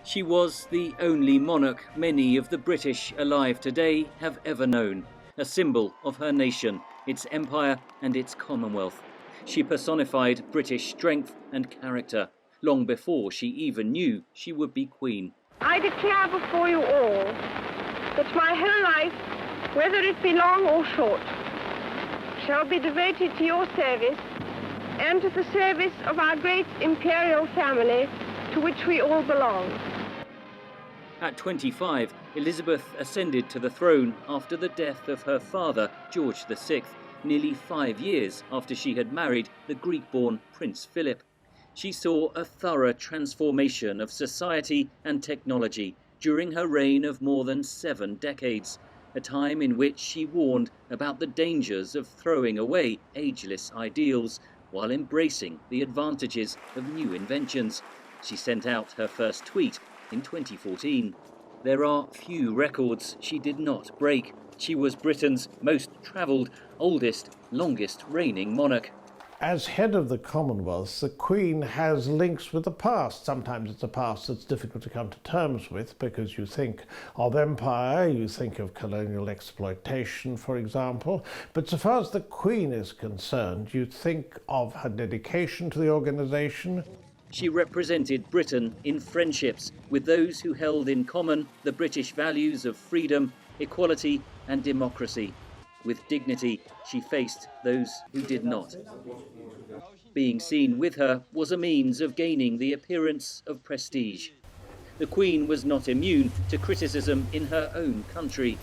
She was the only monarch many of the British alive today have ever known, a symbol of her nation, its empire and its Commonwealth. She personified British strength and character, long before she even knew she would be Queen. I declare before you all that my whole life, whether it be long or short, shall be devoted to your service and to the service of our great imperial family to which we all belong. At 25, Elizabeth ascended to the throne after the death of her father, George VI, nearly 5 years after she had married the Greek-born Prince Philip. She saw a thorough transformation of society and technology during her reign of more than 7 decades, a time in which she warned about the dangers of throwing away ageless ideals while embracing the advantages of new inventions. She sent out her first tweet in 2014. There are few records she did not break. She was Britain's most travelled, oldest, longest reigning monarch. As head of the Commonwealth, the Queen has links with the past. Sometimes it's a past that's difficult to come to terms with because you think of empire, you think of colonial exploitation, for example. But so far as the Queen is concerned, you think of her dedication to the organisation. She represented Britain in friendships with those who held in common the British values of freedom, equality and democracy. With dignity, she faced those who did not. Being seen with her was a means of gaining the appearance of prestige. The Queen was not immune to criticism in her own country.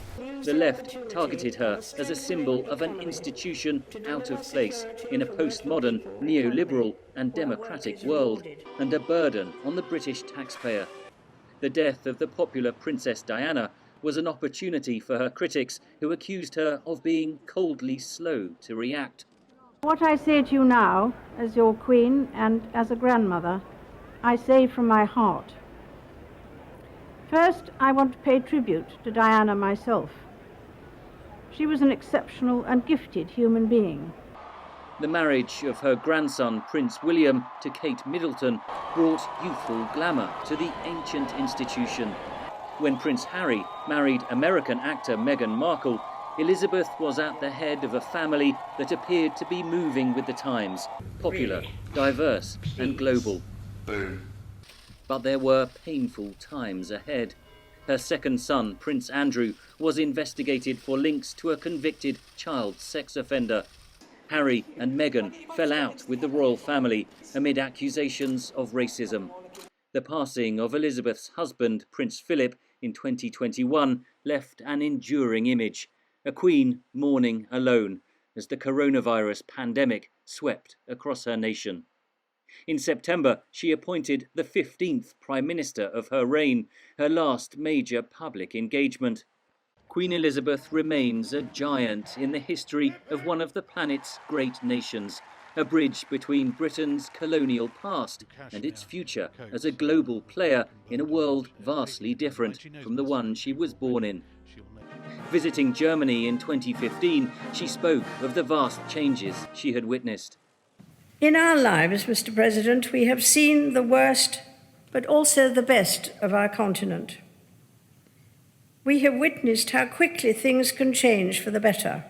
The left targeted her as a symbol of an institution out of place in a postmodern, neoliberal and democratic world, and a burden on the British taxpayer. The death of the popular Princess Diana was an opportunity for her critics, who accused her of being coldly slow to react. What I say to you now, as your Queen and as a grandmother, I say from my heart. First, I want to pay tribute to Diana myself. She was an exceptional and gifted human being. The marriage of her grandson, Prince William, to Kate Middleton brought youthful glamour to the ancient institution. When Prince Harry married American actor Meghan Markle, Elizabeth was at the head of a family that appeared to be moving with the times, popular, diverse and global. But there were painful times ahead. Her second son, Prince Andrew, was investigated for links to a convicted child sex offender. Harry and Meghan fell out with the royal family amid accusations of racism. The passing of Elizabeth's husband, Prince Philip, in 2021 left an enduring image, a queen mourning alone as the coronavirus pandemic swept across her nation. In September, she appointed the 15th Prime Minister of her reign, her last major public engagement. Queen Elizabeth remains a giant in the history of one of the planet's great nations, a bridge between Britain's colonial past and its future as a global player in a world vastly different from the one she was born in. Visiting Germany in 2015, she spoke of the vast changes she had witnessed. In our lives, Mr. President, we have seen the worst, but also the best of our continent. We have witnessed how quickly things can change for the better.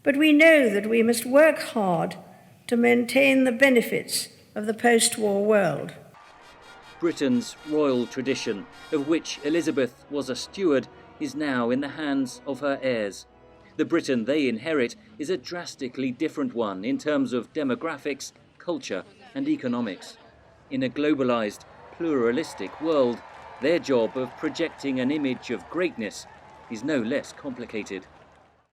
But we know that we must work hard to maintain the benefits of the post-war world. Britain's royal tradition, of which Elizabeth was a steward, is now in the hands of her heirs. The Britain they inherit is a drastically different one in terms of demographics, culture and economics. In a globalised, pluralistic world, their job of projecting an image of greatness is no less complicated.